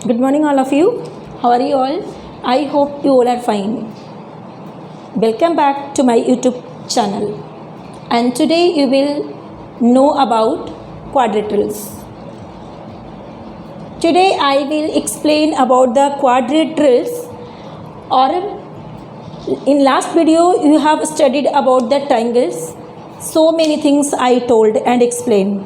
Good morning, all of you. How are you all? I hope you all are fine. Welcome back to my YouTube channel. And today you will know about quadrilaterals. Today I will explain about the quadrilaterals. Or in last video you have studied about the triangles. So many things I told and explained.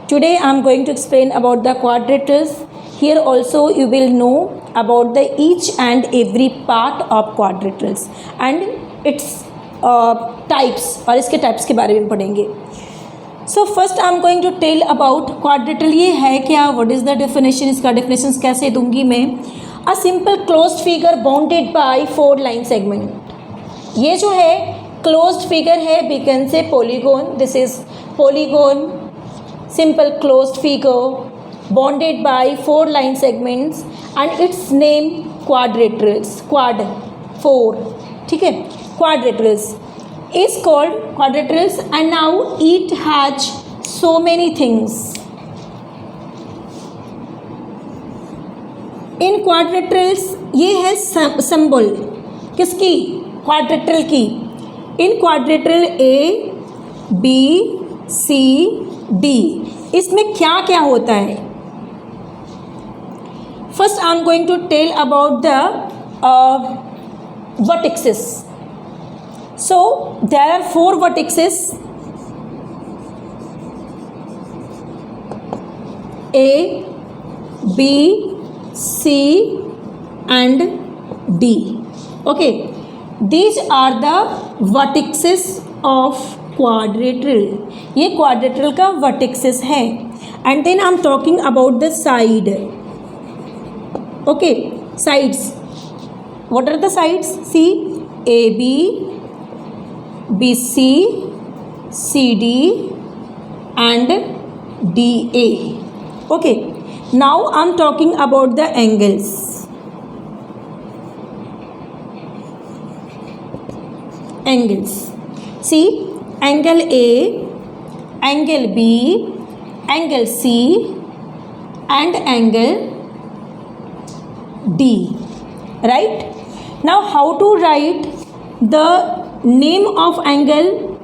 Today I am going to explain about the quadrilaterals. Here also you will know about the each and every part of quadrilaterals and its types और इसके types के बारे में पढ़ेंगे. So first I am going to tell about quadrilateral ये है क्या, what is the definition, इसका definitions कैसे दूंगी मैं. A simple closed figure bounded by 4 line segment. ये जो है closed figure है, we can say polygon. This is polygon, simple closed figure bonded by 4 line segments and its name quadrilaterals. Quad 4, ठीक है. Quadrilaterals is called quadrilaterals and now it has so many things. In quadrilaterals ये है symbol किसकी, quadrilateral की. In quadrilateral A, B, C, D इसमें क्या क्या होता है. First I am going to tell about the vertices. So there are 4 vertices. A, B, C and D. Okay, these are the vertices of quadrilateral. ये quadrilateral का vertices है. And then I am talking about the side. Okay, sides. What are the sides? See, AB, BC, CD and DA. Okay, now I am talking about the angles. Angles. See, angle A, angle B, angle C and angle D, right? Now how to write the name of angle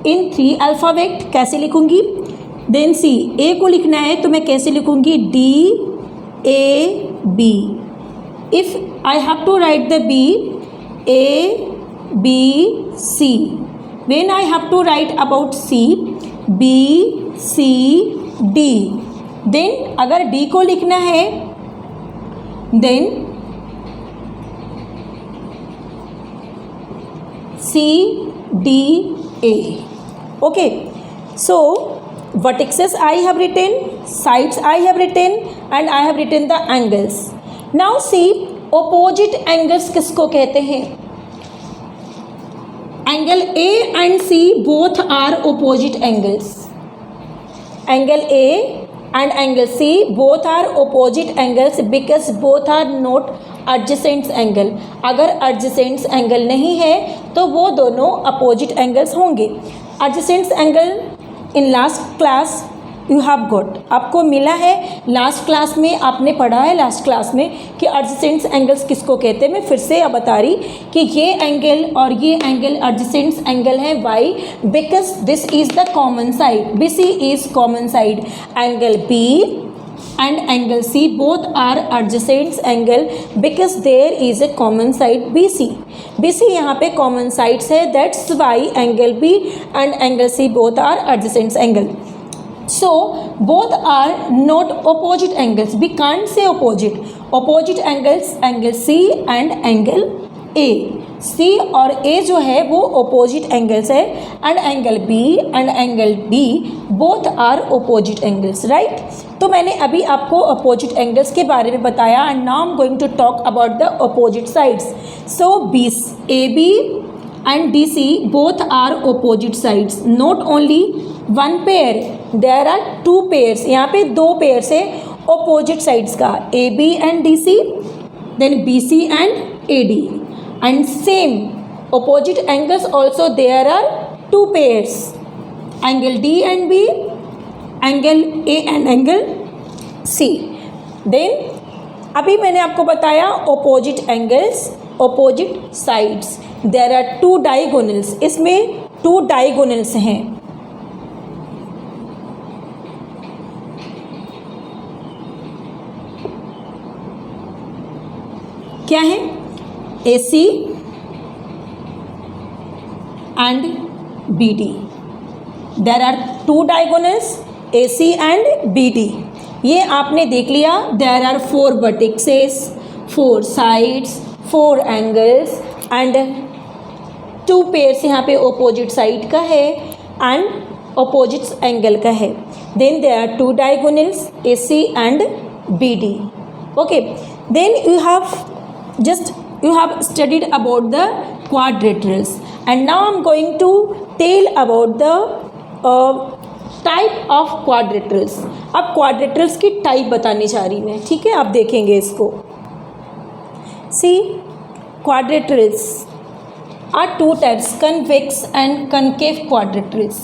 in 3 alphabet, कैसे लिखूंगी. Then see, A को लिखना है तो मैं कैसे लिखूंगी, D A B. If I have to write the B, A B C. When I have to write about C, B C D. Then अगर D को लिखना है then C D A. Okay, so vertices I have written, sides I have written and I have written the angles. Now see, opposite angles किसको कहते हैं. Angle A and C both are opposite angles. Angle A and angle C both are opposite angles because both are not adjacent angle. अगर adjacent angle नहीं है तो वो दोनों opposite angles होंगे. Adjacent angle in last class you have got, आपको मिला है लास्ट क्लास में, आपने पढ़ा है लास्ट क्लास में कि adjacent angles किसको कहते हैं. मैं फिर से अब बता रही कि ये एंगल और ये एंगल adjacent angle है. Why? Because this is the common side. BC is common side. Angle B and angle C both are adjacent angle because there is a common side BC. BC यहाँ पे common sides है. That's why angle B and angle C both are adjacent angle. So both are not opposite angles. We can't say opposite. Opposite angles angle C and angle A. C और A जो है वो opposite angles है and angle B and angle D both are opposite angles, right? तो मैंने अभी आपको opposite angles के बारे में बताया and now I'm going to talk about the opposite sides. So AB and DC both are opposite sides. Not only one pair, there are 2 pairs. यहाँ पे 2 pairs है opposite sides का, AB and DC, then BC and AD. And same opposite angles also there are 2 pairs, angle D and B, angle A and angle C. Then अभी मैंने आपको बताया opposite angles, opposite sides, there are two diagonals, इसमें two diagonals हैं। क्या है? AC and BD, there are two diagonals AC and BD। ये आपने देख लिया। There are 4 vertices, 4 sides, 4 angles and 2 pairs यहाँ पे ऑपोजिट साइड का है एंड ऑपोजिट एंगल का है। Then there are 2 diagonals AC and BD। Okay, then you have studied about the quadrilaterals, and now I'm going to tell about the type of quadrilaterals। अब quadrilaterals की type बताने जा रही मैं, ठीक है? आप देखेंगे इसको। See, quadrilaterals are 2 types, convex and concave quadrilaterals।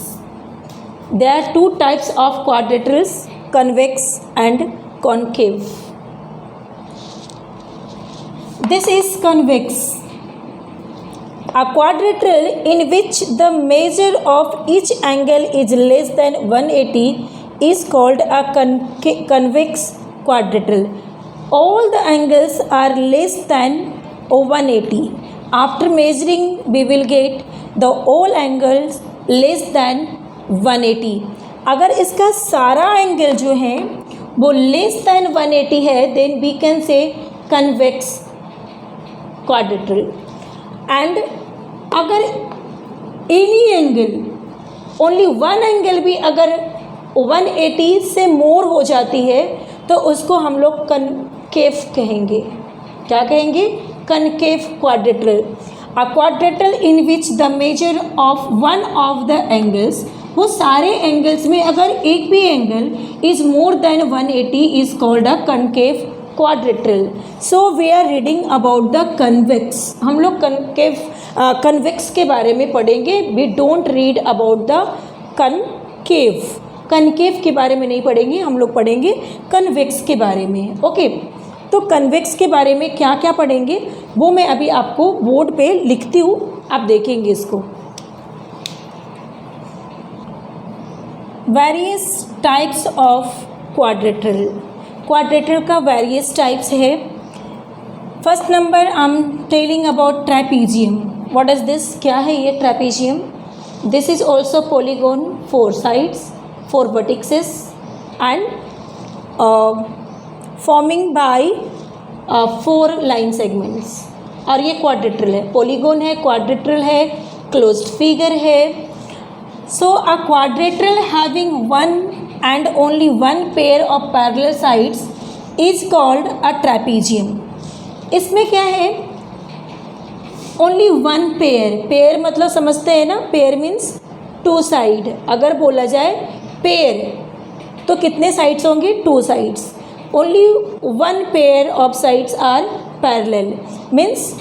There are 2 types of quadrilaterals, convex and concave। This is convex, a quadrilateral in which the measure of each angle is less than 180 is called a convex quadrilateral। All the angles are less than 180. After measuring, we will get the all angles less than 180। अगर इसका सारा angle जो है वो less than 180 है, then we can say convex quadrilateral. And अगर any angle, only one angle भी अगर 180 से मोर हो जाती है तो उसको हम लोग कनकेव कहेंगे। क्या कहेंगे? Concave quadrilateral. A quadrilateral in which the major of one of the angles, वो सारे एंगल्स में अगर एक भी angle is more than 180 is called a concave quadrilateral. So we are reading about the convex. हम लोग कन्वेक्स के बारे में पढ़ेंगे। We don't read about the concave. Concave के बारे में नहीं पढ़ेंगे, हम लोग पढ़ेंगे कन्वेक्स के बारे में। ओके, तो कन्वेक्स के बारे में क्या क्या पढ़ेंगे वो मैं अभी आपको बोर्ड पे लिखती हूँ, आप देखेंगे इसको। Various types of quadrilateral. Quadrilateral का वेरियस टाइप्स है। First number I am telling about trapezium. What is this? क्या है ये trapezium? This is also polygon, 4 sides, 4 vertices and forming by 4 line segments. और ये क्वाड्रिलेटरल है, पॉलीगॉन है, quadrilateral है, क्लोज्ड फिगर है। So a quadrilateral having one and only one pair of parallel sides is called a trapezium। इसमें क्या है? only one pair, pair मतलब समझते हैं ना, pair means 2 साइड। अगर बोला जाए pair तो कितने साइड्स होंगे? 2 sides. only one pair of sides are parallel, means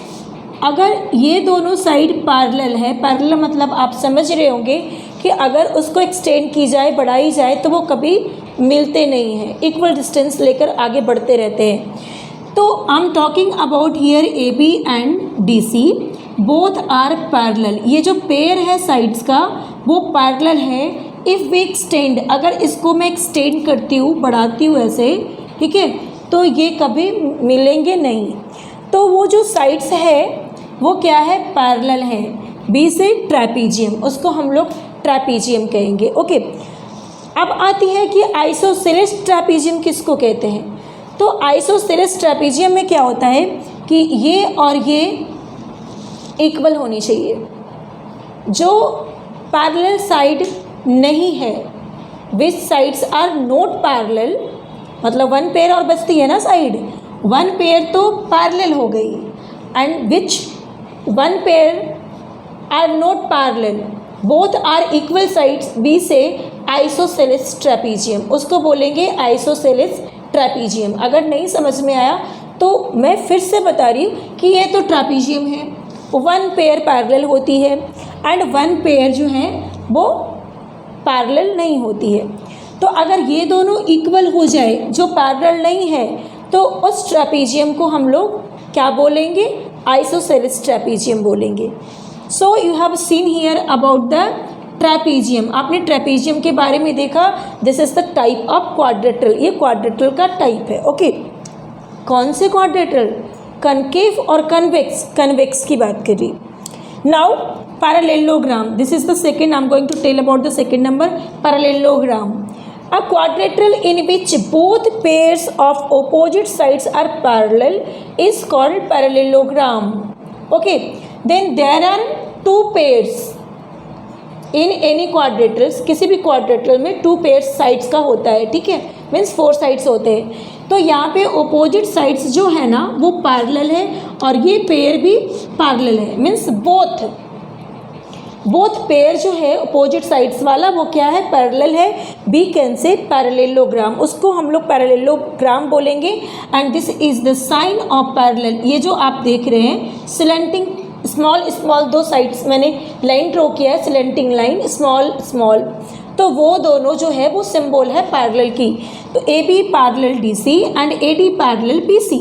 अगर ये दोनों साइड पैरेलल है, पैरेलल मतलब आप समझ रहे होंगे कि अगर उसको एक्सटेंड की जाए, बढ़ाई जाए तो वो कभी मिलते नहीं हैं, इक्वल डिस्टेंस लेकर आगे बढ़ते रहते हैं। तो I am talking about here AB and DC, both are parallel. ये जो पेयर है साइड्स का वो पैरेलल है। इफ़ वी एक्सटेंड, अगर इसको मैं एक्सटेंड करती हूँ, बढ़ाती हूँ ऐसे, ठीक है, तो ये कभी मिलेंगे नहीं। तो वो जो साइड्स है वो क्या है? पैरेलल है। बी से ट्रेपीजियम, उसको हम लोग ट्रेपीजियम कहेंगे। ओके, अब आती है कि आइसोसेलेस ट्रेपीजियम किसको कहते हैं? तो आइसोसेलेस ट्रेपीजियम में क्या होता है कि ये और ये इक्वल होनी चाहिए। जो पैरेलल साइड नहीं है, विच साइड्स आर नॉट पैरेलल, मतलब 1 पेयर और बचती है ना साइड, 1 पेयर तो पैरेलल हो गई, and which 1 pair are not parallel, both are equal sides, बी से आइसोसेलेस ट्रेपीजियम, उसको बोलेंगे आइसोसेलेस ट्रेपीजियम। अगर नहीं समझ में आया तो मैं फिर से बता रही हूँ कि ये तो ट्रेपीजियम है, 1 पेयर पैरेलल होती है एंड 1 पेयर जो है वो पैरेलल नहीं होती है। तो अगर ये दोनों इक्वल हो जाए, जो पैरेलल नहीं है तो उस ट्रेपीजियम को हम लोग क्या बोलेंगे, आइसोसेलेस ट्रेपीजियम बोलेंगे। So you have seen here about the trapezium, आपने ट्रेपीजियम के बारे में देखा, this is the type of quadrilateral, ये क्वाड्रेटल का टाइप है। ओके, कौन से क्वाड्रेटल, कनकेव और कन्वेक्स, कन्वेक्स की बात करिए। Now parallelogram, this is the second, I am going to tell about the second number, parallelogram, a quadrilateral in which both pairs of opposite sides are parallel is called parallelogram. Okay, then there are two pairs in any quadrilaterals, किसी भी quadrilateral में two pairs sides का होता है, ठीक है, means 4 sides होते हैं। तो यहाँ पे opposite sides जो है ना वो parallel है और ये pair भी parallel है, मीन्स बोथ पेयर जो है अपोजिट साइड्स वाला वो क्या है, पैरेलल है, बी कैन से पैरेललोग्राम, उसको हम लोग पैरेललोग्राम बोलेंगे। And this is the sign of parallel, ये जो आप देख रहे हैं स्लेंटिंग स्मॉल स्मॉल 2 साइड्स मैंने लाइन ड्रॉ किया है, स्लेंटिंग लाइन स्मॉल स्मॉल, तो वो दोनों जो है वो सिंबल है पैरेलल की। तो A B parallel D C and A D parallel B C,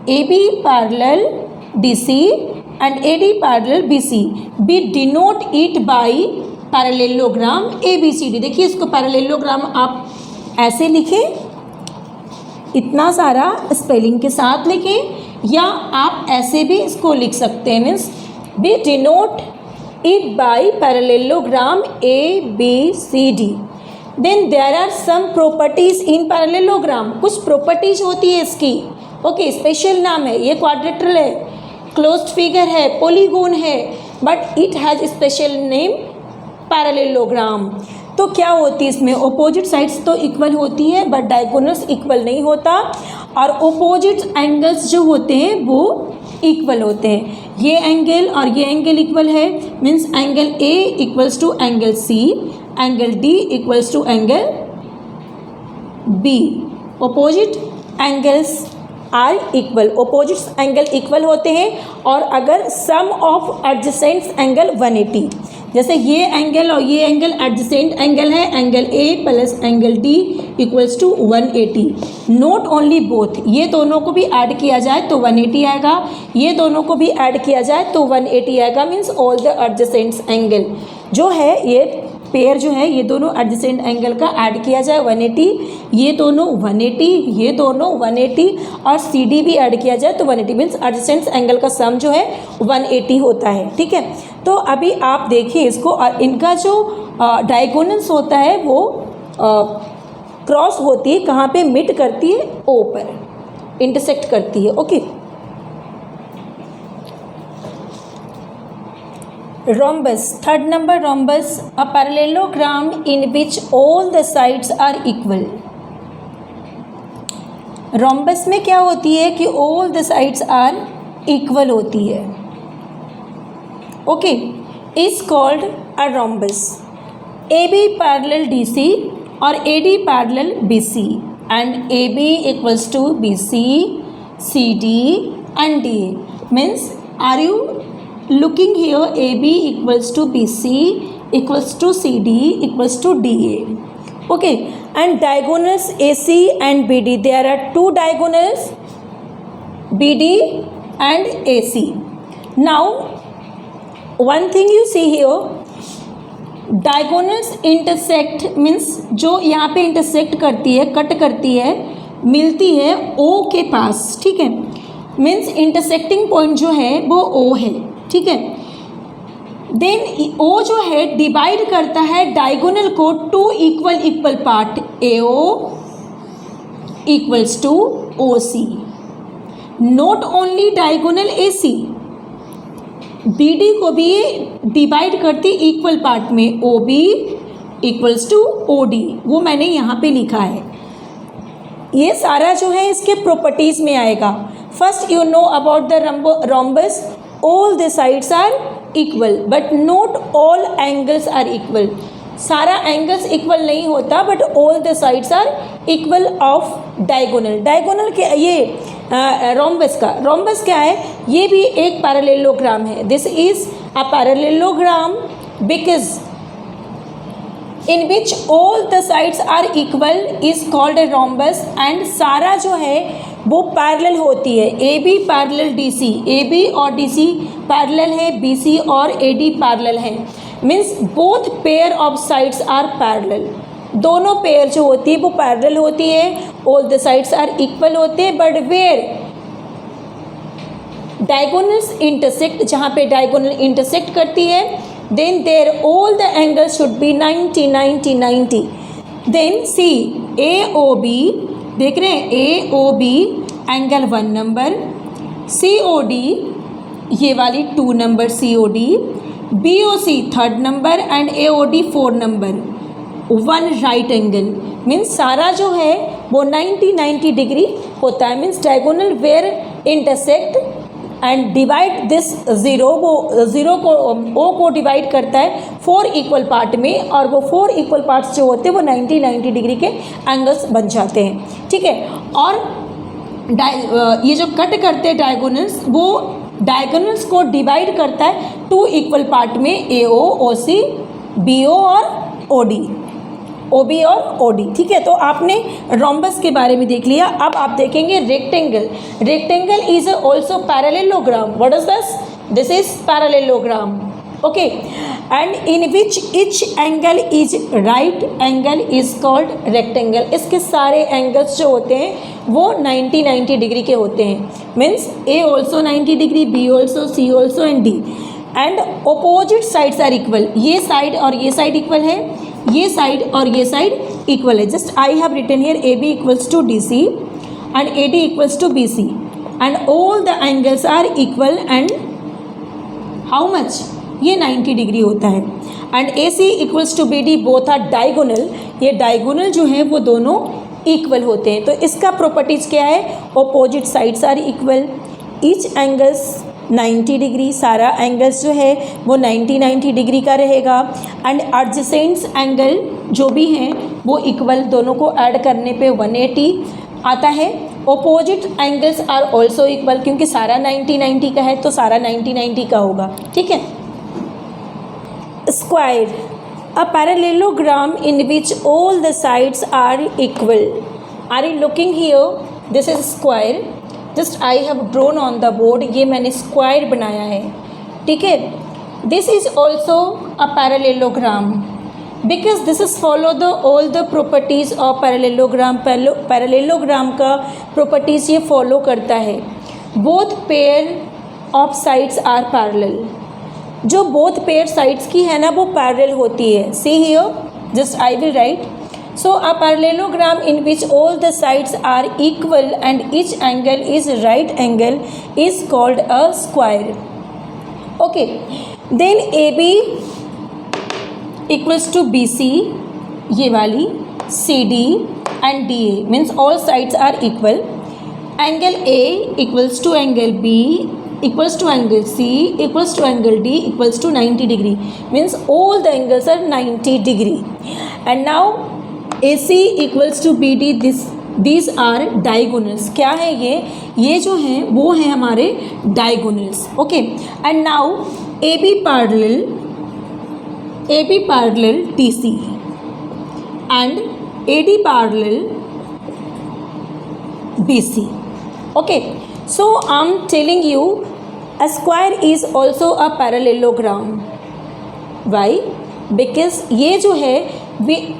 A B parallel D C and AD parallel BC, we denote it by parallelogram ABCD। देखिए इसको पैरेललोग्राम आप ऐसे लिखें, इतना सारा स्पेलिंग के साथ लिखें, या आप ऐसे भी इसको लिख सकते हैं, means we denote it by parallelogram ABCD। then there are some properties in parallelogram, कुछ प्रॉपर्टीज होती है इसकी। ओके, स्पेशल नाम है, ये क्वाड्रेटरल है, क्लोज्ड फिगर है, पॉलीगोन है, but it has special name parallelogram. तो क्या होती है इसमें, अपोजिट साइड्स तो इक्वल होती है बट डायगोनल्स इक्वल नहीं होता, और अपोजिट एंगल्स जो होते हैं वो इक्वल होते हैं। ये एंगल और ये एंगल इक्वल है, means angle A equals to angle C, angle D equals to angle B. Opposite angles are equal, opposite angle equal होते हैं, और अगर सम ऑफ एडजेसेंट एंगल 180, जैसे ये एंगल और ये एंगल एडजेसेंट एंगल है, angle A plus angle D equals to 180। Not only both, ये दोनों को भी ऐड किया जाए तो 180 आएगा, ये दोनों को भी ऐड किया जाए तो 180 आएगा, means all the adjacent angle जो है, ये पेयर जो है ये दोनों एडजेसेंट एंगल का ऐड किया जाए 180, ये दोनों 180, ये दोनों 180, और सी डी भी ऐड किया जाए तो 180, मीन्स एडजेसेंट एंगल का सम जो है 180 होता है। ठीक है, तो अभी आप देखिए इसको, और इनका जो डायगोनल्स होता है वो क्रॉस होती है, कहाँ पे मिट करती है, ओ पर इंटरसेक्ट करती है। Okay, rhombus, third number rhombus, a parallelogram in which all the sides are equal। rhombus में क्या होती है कि all the sides are equal होती है। okay, is called a rhombus। AB parallel DC और AD parallel BC and AB equals to BC, CD and DA, means are you looking here, AB equals to BC equals to CD equals to DA। okay, and diagonals AC and BD, there are two diagonals BD and AC। now one thing you see here, diagonals intersect means जो यहाँ पे intersect करती है, cut करती है, मिलती है O के पास। ठीक है, मीन्स इंटरसेक्टिंग पॉइंट जो है वो O है। ठीक है, देन ओ जो है डिवाइड करता है डायगोनल को two equal part, AO equals to OC। Not only diagonal AC, BD को भी डिवाइड करती इक्वल पार्ट में, OB इक्वल्स टू OD, वो मैंने यहाँ पे लिखा है। ये सारा जो है इसके प्रॉपर्टीज में आएगा। First you know about the rhombus, all the sides are equal but not all angles are equal। सारा एंगल्स इक्वल नहीं होता but all the sides are equal of diagonal। Diagonal के ये रोम्बस क्या है, ये भी एक पैरेललोग्राम है। This is a parallelogram because in which all the sides are equal is called a rhombus. And सारा जो है वो पैरेलल होती है। A B parallel D C, A B और डी सी पैरेलल है, बी सी और ए डी पैरेलल है। Means both pair of sides are parallel, दोनों पेयर जो होती है वो पैरेलल होती है, all the sides are equal होते हैं। बट वेयर डायगोनल्स इंटरसेक्ट, जहाँ पे डायगोनल इंटरसेक्ट करती है, then there all the angles should be 90 90 90। Then see A O B, देख रहे हैं, A O B angle 1 number, C O D ये वाली 2 number C O D, B O C 3rd number and A O D 4 number, 1 right angle. Means सारा जो है वो 90 90 degree होता है। Means diagonal where intersect and divide this zero, वो zero को ओ को डिवाइड करता है 4 इक्वल पार्ट में, और वो 4 इक्वल पार्ट्स जो होते हैं वो 90 90 डिग्री के एंगल्स बन जाते हैं। ठीक है, और ये जो कट करते हैं डायगोनल्स, वो डायगोनल्स को डिवाइड करता है 2 इक्वल पार्ट में, ए ओ, ओ सी, बी ओ और ओ डी, ओ बी और ओ डी। ठीक है, तो आपने रोम्बस के बारे में देख लिया। अब आप देखेंगे rectangle. Rectangle is also parallelogram. What is this? This is parallelogram. Okay, and in which etch angle is right angle is called rectangle. इसके सारे एंगल्स जो होते हैं वो 90 90 डिग्री के होते हैं। Means A also 90 degree, B also, C also and D. And opposite sides are equal. ये साइड और ये साइड इक्वल है, ये साइड और ये साइड इक्वल है। Just I have written here A B equals to D C and A D equals to B C and all the angles are equal and how much? ये 90 degree होता है। And A C equals to B D both are diagonal. ये diagonal जो है वो दोनों equal होते हैं। तो इसका प्रॉपर्टीज़ क्या है? Opposite sides are equal, each angles 90 degree, सारा एंगल्स जो है वो 90 90 डिग्री का रहेगा। एंड एडजेसेंट्स एंगल जो भी हैं वो इक्वल, दोनों को ऐड करने पे 180 आता है। Opposite angles are also equal, क्योंकि सारा 90 90 का है तो सारा 90 90 का होगा। ठीक है। Square, a parallelogram in which all the sides are equal. Are you looking here? This is square. Just I have drawn on the board, ये मैंने स्क्वायर बनाया है। ठीक है, this is also a parallelogram because this is follow the all the properties of parallelogram. Parallelogram का properties ये follow करता है। Both pair of sides are parallel. जो बोथ पेयर साइड्स की है ना वो पैरेलल होती है। See here, just I will write. So a parallelogram in which all the sides are equal and each angle is right angle is called a square. Okay, then AB equals to BC, ये वाली CD and DA means all sides are equal. Angle A equals to angle B equals to angle C equals to angle D equals to 90 degree means all the angles are 90 degree. And now AC equals to BD, these are diagonals. क्या है ये जो है वो है हमारे diagonals. Okay, and now AB parallel TC and AD parallel BC. Okay, so I'm telling you a square is also a parallelogram. Why? Because ये जो है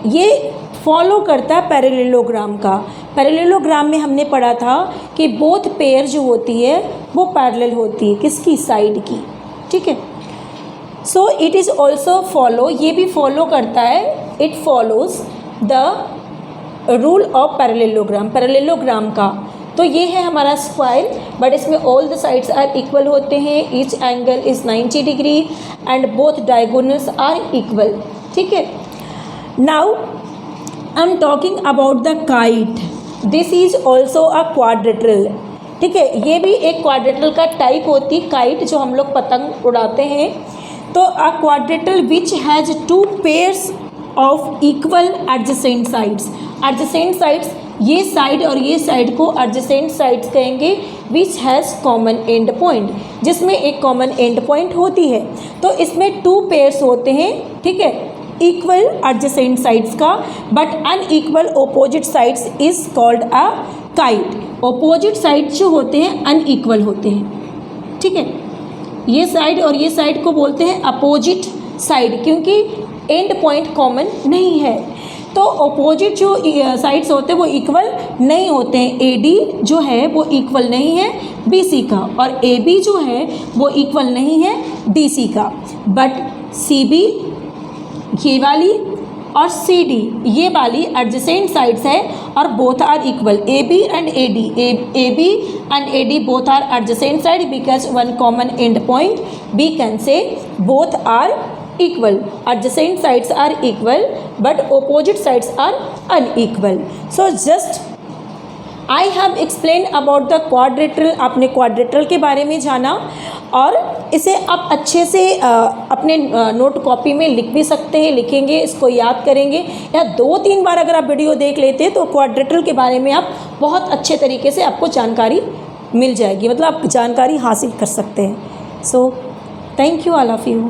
ये फॉलो करता है पैरेललोग्राम का। पैरेललोग्राम में हमने पढ़ा था कि बोथ पेयर जो होती है वो पैरेलल होती है, किसकी? साइड की। ठीक है, so it is also follow, ये भी फॉलो करता है, it follows the rule of parallelogram का। तो ये है हमारा स्क्वायर, बट इसमें all the sides are equal होते हैं, each angle is 90 degree and both diagonals are equal. ठीक है, now I am talking about the kite. This is also a quadrilateral. ठीक है, ये भी एक क्वाड्रेटरल का टाइप होती है, काइट जो हम लोग पतंग उड़ाते हैं। तो a quadrilateral which has 2 pairs of equal adjacent sides. Adjacent sides, ये साइड और ये साइड को एडजेसेंट साइड्स कहेंगे, which has common end point, जिसमें एक कॉमन एंड पॉइंट होती है। तो इसमें 2 पेयर्स होते हैं। ठीक है, इक्वल एडजेसेंट साइड्स का, but unequal opposite sides is called a kite. Opposite side जो होते हैं अनइक्वल होते हैं, ठीक है। ये साइड और ये साइड को बोलते हैं अपोजिट साइड, क्योंकि एंड पॉइंट कॉमन नहीं है। तो ऑपोजिट जो साइड्स होते हैं वो इक्वल नहीं होते हैं। AD जो है वो इक्वल नहीं है BC का, और AB जो है वो इक्वल नहीं है DC का। बट CB ये वाली और CD ये वाली एडजेसेंट साइड्स है और both are equal. AB and AD both are adjacent side because one common end point, we can say both are equal. Adjacent sides are equal but opposite sides are unequal. So just I have explained about the quadrilateral. आपने quadrilateral के बारे में जाना और इसे आप अच्छे से अपने नोट कॉपी में लिख भी सकते हैं, लिखेंगे, इसको याद करेंगे, या 2-3 बार अगर आप वीडियो देख लेते हैं तो क्वाड्रिलेटरल के बारे में आप बहुत अच्छे तरीके से आपको जानकारी मिल जाएगी, मतलब आप जानकारी हासिल कर सकते हैं। So thank you all of you.